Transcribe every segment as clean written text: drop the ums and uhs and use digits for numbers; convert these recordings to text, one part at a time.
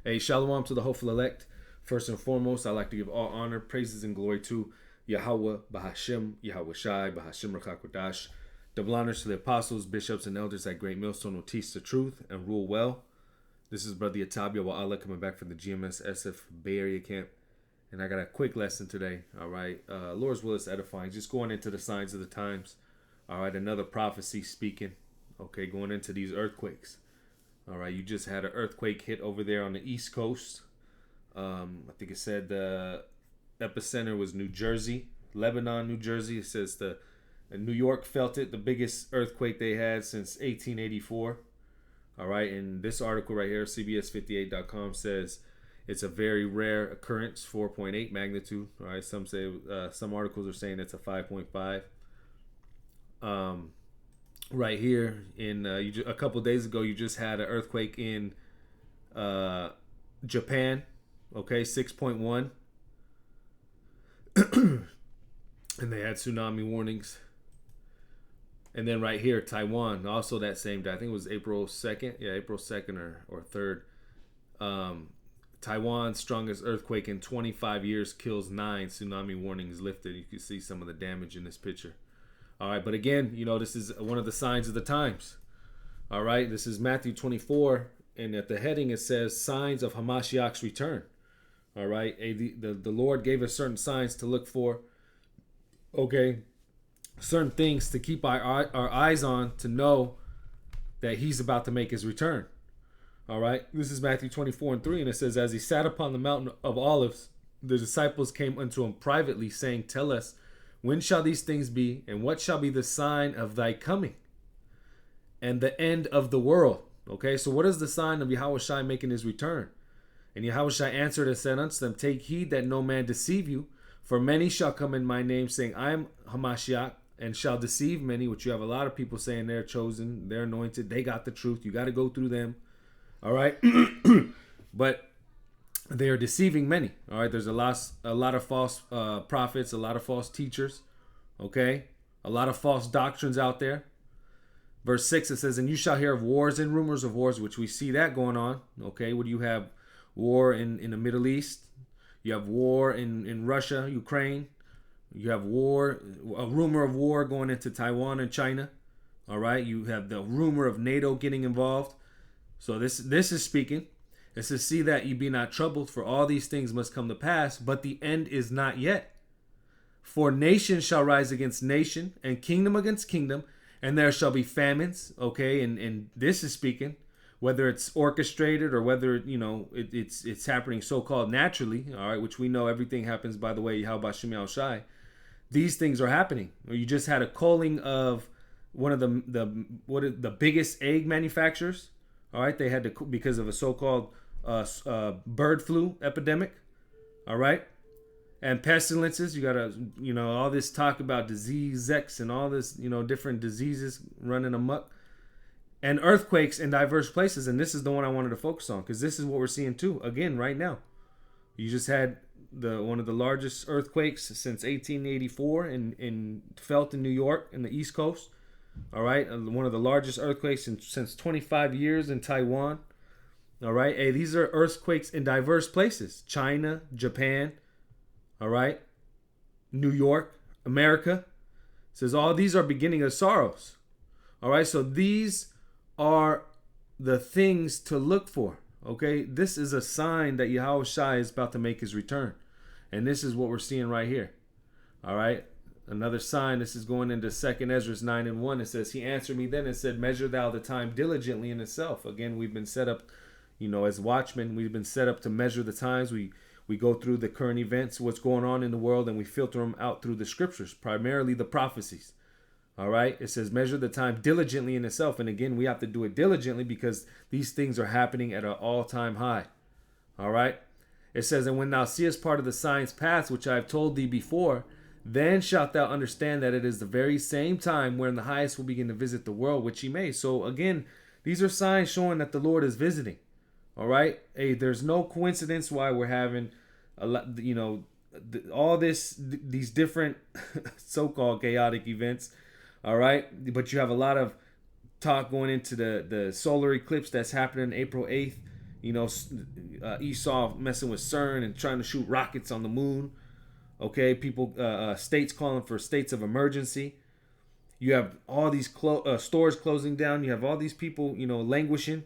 Hey, shalom to the hopeful elect. First and foremost, I'd like to give all honor, praises, and glory to Yahweh, Bahashim, Yahweh Shai, Bahashim Rakakwadash. Double honors to the apostles, bishops, and elders at Great Millstone who teach the truth and rule well. This is Brother Yatabia Wa'ala coming back from the GMS SF Bay Area camp. And I got a quick lesson today, all right? Lord's will is edifying. Just going into the signs of the times. All right, another prophecy speaking. Okay, going into these earthquakes. All right, you just had an earthquake hit over there on the East Coast. I think it said the epicenter was New Jersey, Lebanon, New Jersey. It says New York felt it, the biggest earthquake they had since 1884. All right, and this article right here, CBS58.com, says it's a very rare occurrence, 4.8 magnitude. All right, some say some articles are saying it's a 5.5. Right here in a couple days ago, you just had an earthquake in Japan. Okay, 6.1, and they had tsunami warnings. And then right here, Taiwan, also that same day. I think it was April 2nd. Yeah, April 2nd or 3rd. Taiwan's strongest earthquake in 25 years kills 9. Tsunami warnings lifted. You can see some of the damage in this picture. All right, but again, this is one of the signs of the times. All right, this is Matthew 24, and at the heading it says signs of Hamashiach's return. All right, the Lord gave us certain signs to look for. Okay, certain things to keep our eyes on to know that He's about to make His return. All right, this is Matthew 24:3, and it says, as He sat upon the mountain of Olives, the disciples came unto Him privately, saying, tell us, when shall these things be, and what shall be the sign of thy coming and the end of the world? Okay, so what is the sign of Yahweh Shai making His return? And Yahweh Shai answered and said unto them, take heed that no man deceive you, for many shall come in my name, saying, I am Hamashiach, and shall deceive many, which you have a lot of people saying they're chosen, they're anointed, they got the truth, you got to go through them. All right, but they are deceiving many. All right, there's a lot of false prophets, a lot of false teachers. Okay, a lot of false doctrines out there. Verse 6, it says, and you shall hear of wars and rumors of wars, which we see that going on. Okay, what do you have? War in the Middle East. You have war in Russia, Ukraine. You have war, a rumor of war going into Taiwan and China. All right, you have the rumor of NATO getting involved. So this is speaking. It says, see that ye be not troubled, for all these things must come to pass, but the end is not yet. For nation shall rise against nation, and kingdom against kingdom, and there shall be famines. Okay, and this is speaking, whether it's orchestrated or whether it's happening so-called naturally. All right, which we know everything happens by the way Yahweh Shem Shai. These things are happening. Or you just had a culling of one of the biggest egg manufacturers. All right, they had to, because of a so-called bird flu epidemic. All right, and pestilences. You got all this talk about disease X and all this, different diseases running amok, and earthquakes in diverse places. And this is the one I wanted to focus on, because this is what we're seeing too. Again, right now, you just had one of the largest earthquakes since 1884 felt in New York in the East Coast. All right, one of the largest earthquakes since 25 years in Taiwan. All right, hey, these are earthquakes in diverse places: China, Japan. All right, New York, America. It says all these are beginning of sorrows. All right, so these are the things to look for. Okay, this is a sign that Yahweh Shai is about to make His return, and this is what we're seeing right here. All right. Another sign, this is going into 2nd Ezra 9:1. It says, he answered me then and said, measure thou the time diligently in itself. Again, we've been set up, as watchmen, we've been set up to measure the times. We go through the current events, what's going on in the world, and we filter them out through the scriptures, primarily the prophecies. All right, it says, measure the time diligently in itself. And again, we have to do it diligently because these things are happening at an all-time high. All right, it says, and when thou seest part of the signs past, which I have told thee before, then shalt thou understand that it is the very same time wherein the highest will begin to visit the world, which He may. So again, these are signs showing that the Lord is visiting. All right. Hey, there's no coincidence why we're having a lot, all these different so-called chaotic events. All right. But you have a lot of talk going into the solar eclipse that's happening April 8th Esau messing with CERN and trying to shoot rockets on the moon. Okay, people, states calling for states of emergency. You have all these stores closing down. You have all these people, languishing.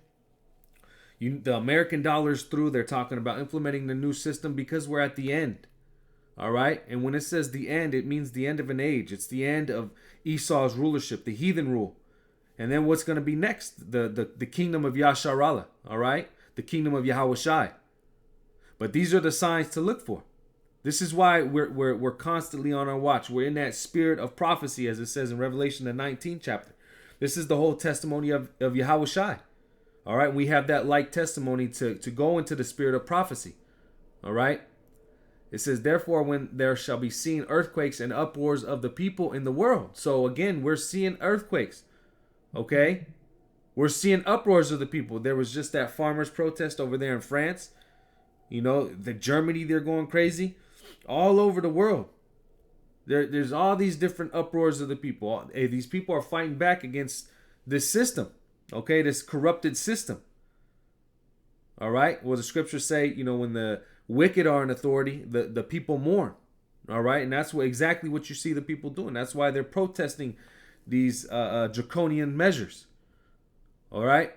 The American dollar's through. They're talking about implementing the new system because we're at the end. All right, and when it says the end, it means the end of an age. It's the end of Esau's rulership, the heathen rule. And then what's going to be next? The kingdom of Yasharallah. All right, the kingdom of Yahushai. But these are the signs to look for. This is why we're constantly on our watch. We're in that spirit of prophecy, as it says in Revelation, the 19th chapter. This is the whole testimony of Yahushai. All right, we have that like testimony to go into the spirit of prophecy. All right. It says, therefore, when there shall be seen earthquakes and uproars of the people in the world. So again, we're seeing earthquakes. Okay. We're seeing uproars of the people. There was just that farmers protest over there in France. The Germany, they're going crazy. All over the world. There's all these different uproars of the people. Hey, these people are fighting back against this system. Okay, this corrupted system. All right. Well, the scriptures say, when the wicked are in authority, the people mourn. All right. And that's exactly what you see the people doing. That's why they're protesting these draconian measures. All right.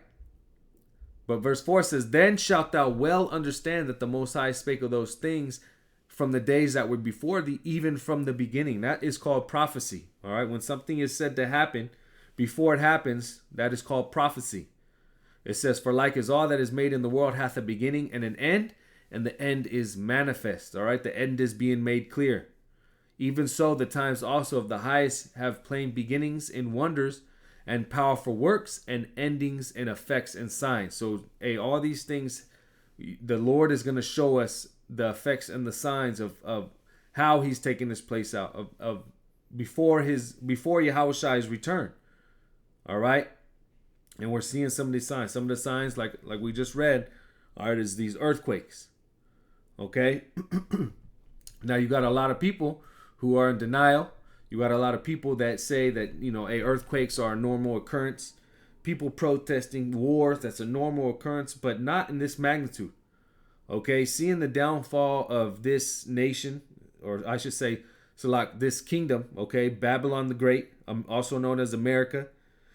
But verse 4 says, then shalt thou well understand that the Most High spake of those things from the days that were before thee, even from the beginning. That is called prophecy. All right. When something is said to happen, before it happens, that is called prophecy. It says, for like as all that is made in the world hath a beginning and an end, and the end is manifest. All right. The end is being made clear. Even so, the times also of the highest have plain beginnings in wonders and powerful works and endings and effects and signs. So, all these things, the Lord is going to show us the effects and the signs of how he's taking this place out of before Yahushai's return. All right. And we're seeing some of these signs. Some of the signs, like we just read, is these earthquakes. Okay. Now you got a lot of people who are in denial. You got a lot of people that say that, earthquakes are a normal occurrence. People protesting wars, that's a normal occurrence, but not in this magnitude. Okay, seeing the downfall of this nation, or I should say, this kingdom, okay, Babylon the Great, also known as America,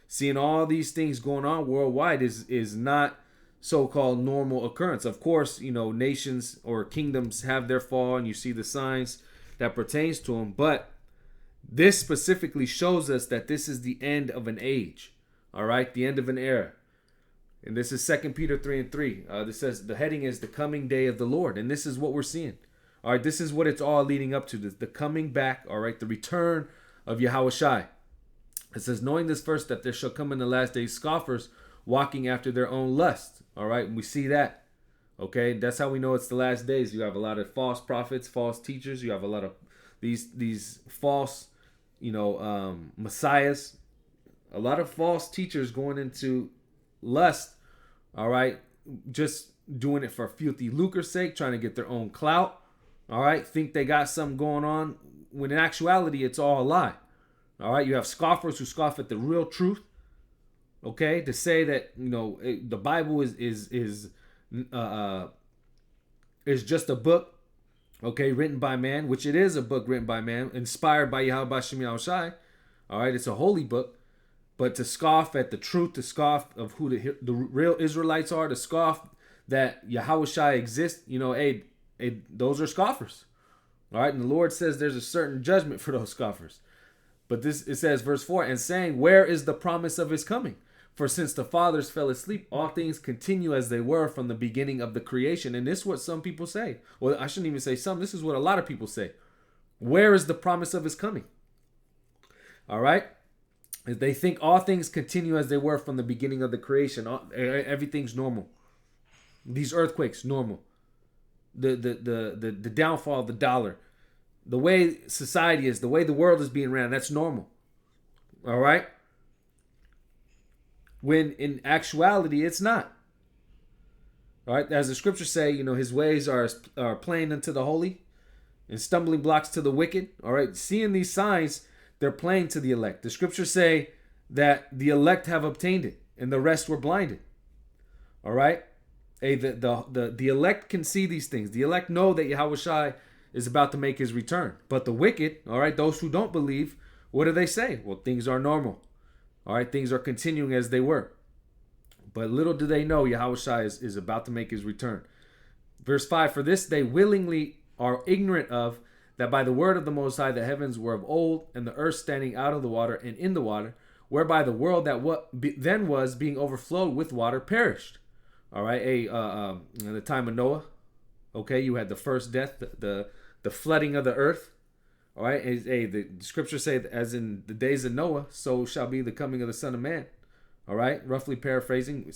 seeing all these things going on worldwide is not so-called normal occurrence. Of course, nations or kingdoms have their fall, and you see the signs that pertains to them, but this specifically shows us that this is the end of an age. All right, the end of an era. And this is 2 Peter 3:3. This says the heading is the coming day of the Lord. And this is what we're seeing. All right, this is what it's all leading up to. The coming back, all right, the return of Yahushai. It says, knowing this first, that there shall come in the last days scoffers walking after their own lust. All right, and we see that. Okay, that's how we know it's the last days. You have a lot of false prophets, false teachers. You have a lot of these false, messiahs. A lot of false teachers going into lust, all right, just doing it for filthy lucre's sake, trying to get their own clout, all right, think they got something going on, when in actuality, it's all a lie. All right, you have scoffers who scoff at the real truth, okay, to say that, the Bible is just a book, okay, written by man, which it is a book written by man, inspired by Yahweh Bashem Yahushai, all right, it's a holy book. But to scoff at the truth, to scoff of who the real Israelites are, to scoff that Yahushai exists, those are scoffers. All right, and the Lord says there's a certain judgment for those scoffers. But it says, verse 4, and saying, where is the promise of his coming? For since the fathers fell asleep, all things continue as they were from the beginning of the creation. And this is what some people say. Well, I shouldn't even say some. This is what a lot of people say. Where is the promise of his coming? All right. They think all things continue as they were from the beginning of the creation. Everything's normal. These earthquakes, normal. The downfall of the dollar. The way society is, the way the world is being ran, that's normal. All right? When in actuality, it's not. All right? As the scriptures say, his ways are plain unto the holy and stumbling blocks to the wicked. All right? Seeing these signs, they're plain to the elect. The scriptures say that the elect have obtained it and the rest were blinded. All right. The elect can see these things. The elect know that Yahweh Shai is about to make his return. But the wicked, all right, those who don't believe, what do they say? Well, things are normal. All right, things are continuing as they were. But little do they know Yahweh Shai is about to make his return. Verse 5, for this they willingly are ignorant of, that by the word of the Most High the heavens were of old, and the earth standing out of the water and in the water, whereby the world that then was being overflowed with water perished. All right, in the time of Noah, okay, you had the first death, the flooding of the earth. All right, the scriptures say, as in the days of Noah, so shall be the coming of the Son of Man. All right, roughly paraphrasing,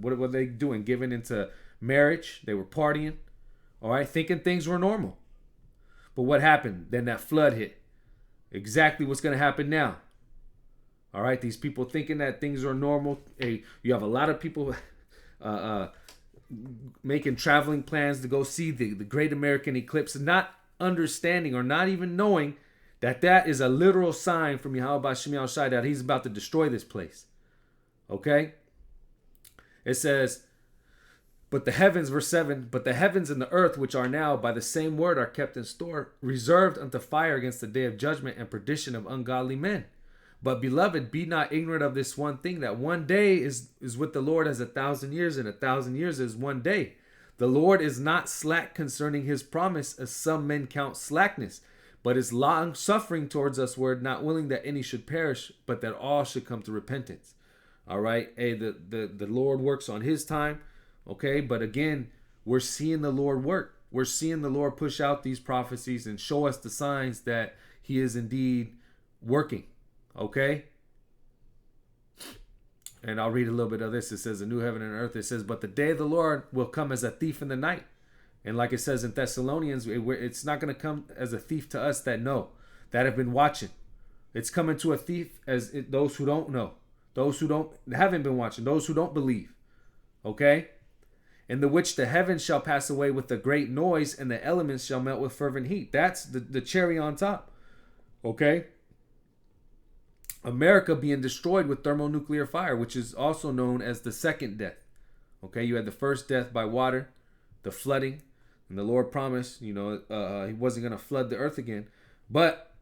what were they doing? Giving into marriage, they were partying. All right, thinking things were normal. But what happened? Then that flood hit. Exactly what's going to happen now. All right, these people thinking that things are normal. Hey, you have a lot of people making traveling plans to go see the Great American Eclipse, not understanding or not even knowing that is a literal sign from Yahweh Shem Yahweh Shai that he's about to destroy this place. Okay? It says, but the heavens, verse 7, but the heavens and the earth, which are now by the same word, are kept in store, reserved unto fire against the day of judgment and perdition of ungodly men. But beloved, be not ignorant of this one thing, that one day is with the Lord as 1,000 years, and 1,000 years is one day. The Lord is not slack concerning his promise, as some men count slackness, but is long suffering towards us, word, not willing that any should perish, but that all should come to repentance. All right. Hey, the Lord works on his time. Okay, but again, we're seeing the Lord work. We're seeing the Lord push out these prophecies and show us the signs that he is indeed working. Okay? And I'll read a little bit of this. It says, a new heaven and earth. It says, but the day of the Lord will come as a thief in the night. And like it says in Thessalonians, it's not going to come as a thief to us that know, that have been watching. It's coming to a thief as those who don't know, those who haven't been watching, those who don't believe. Okay? In the which the heavens shall pass away with a great noise, and the elements shall melt with fervent heat. That's the cherry on top. Okay? America being destroyed with thermonuclear fire, which is also known as the second death. Okay, you had the first death by water, the flooding, and the Lord promised, he wasn't going to flood the earth again. But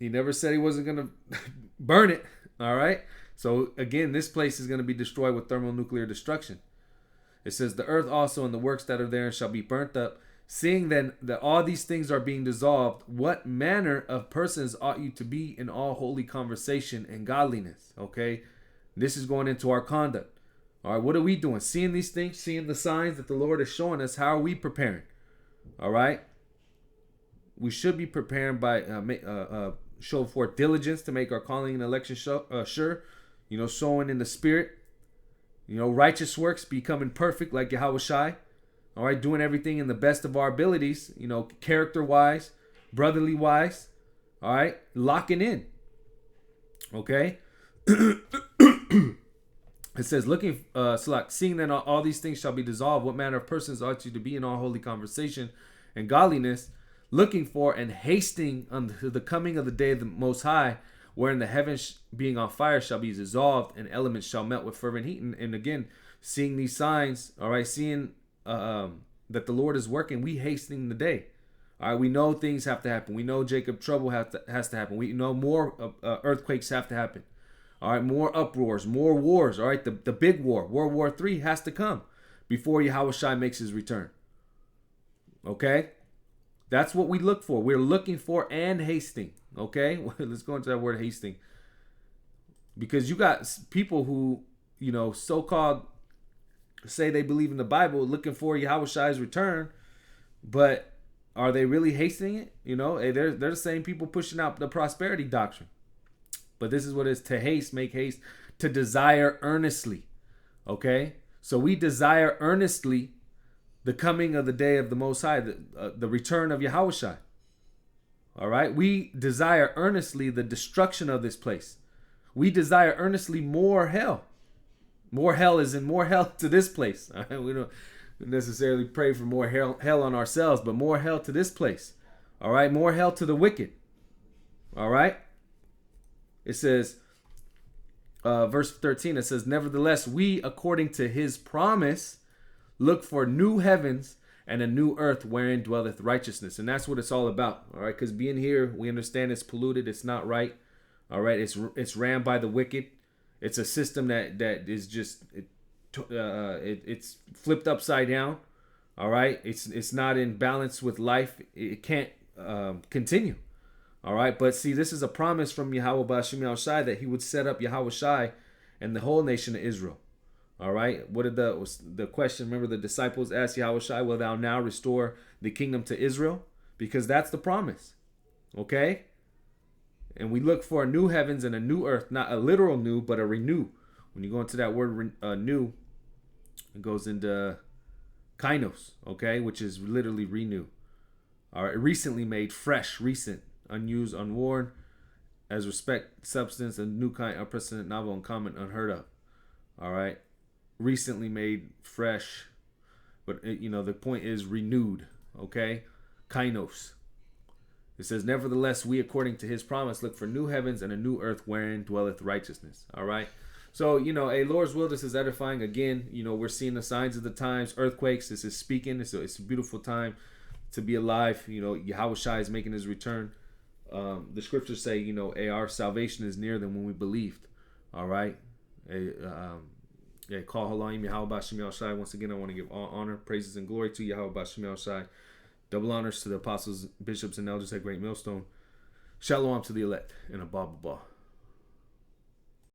he never said he wasn't going to burn it. All right? So again, this place is going to be destroyed with thermonuclear destruction. It says, the earth also and the works that are therein shall be burnt up. Seeing then that all these things are being dissolved, what manner of persons ought you to be in all holy conversation and godliness? Okay, this is going into our conduct. All right, what are we doing? Seeing these things, seeing the signs that the Lord is showing us. How are we preparing? All right, we should be preparing by show forth diligence to make our calling and election sure. Sowing in the spirit. Righteous works, becoming perfect like Yahweh Shai. All right, doing everything in the best of our abilities, character-wise, brotherly-wise. All right, locking in. Okay? It says, seeing that all these things shall be dissolved, what manner of persons ought you to be in all holy conversation and godliness, looking for and hasting unto the coming of the day of the Most High, wherein the heavens being on fire shall be dissolved, and elements shall melt with fervent heat. And again, seeing these signs, all right, seeing that the Lord is working, we hastening the day. All right, we know things have to happen. We know Jacob trouble has to happen. We know more earthquakes have to happen. All right, more uproars, more wars. All right, the big war, World War III, has to come before Yahweh Shai makes his return. Okay? That's what we look for. We're looking for and hasting. Okay? Let's go into that word hasting. Because you got people who, so-called say they believe in the Bible, looking for Yahweh Shai's return, but are they really hastening it? They're the same people pushing out the prosperity doctrine. But this is what it is: to haste, make haste, to desire earnestly. Okay? So we desire earnestly the coming of the day of the Most High, the return of Yahweh Shai. All right? We desire earnestly the destruction of this place. We desire earnestly more hell. More hell is in more hell to this place. All right? We don't necessarily pray for more hell on ourselves, but more hell to this place. All right? More hell to the wicked. All right? It says, verse 13, it says, nevertheless, we, according to his promise, Look for new heavens and a new earth wherein dwelleth righteousness. And that's what it's all about. All right. Because being here, we understand it's polluted. It's not right. All right. It's ran by the wicked. It's a system that is just it's flipped upside down. All right. It's not in balance with life. It can't continue. All right. But see, this is a promise from Yahweh Bashim Yahushai that he would set up Yahweh Shai and the whole nation of Israel. All right. What did the question? Remember, the disciples asked Yahweh Shai, will thou now restore the kingdom to Israel? Because that's the promise. Okay. And we look for a new heavens and a new earth, not a literal new, but a renew. When you go into that word new, it goes into kainos, okay, which is literally renew. All right. Recently made, fresh, recent, unused, unworn, as respect, substance, a new kind, unprecedented, novel, uncommon, unheard of. All right. Recently made, fresh, but the point is renewed. Okay, kainos. It says, nevertheless, we, according to his promise, look for new heavens and a new earth wherein dwelleth righteousness. All right. So, a Lord's will, this is edifying. Again, we're seeing the signs of the times, earthquakes. This is speaking. It's a beautiful time to be alive. Yahweh Shai is making his return. The scriptures say, our salvation is nearer than when we believed. All right. Call Halayim Yahweh Bashim Yahushai. Once again, I want to give all honor, praises, and glory to Yahweh Bashim Yahushai. Double honors to the apostles, bishops, and elders at Great Millstone. Shalom to the elect and Abba Baba.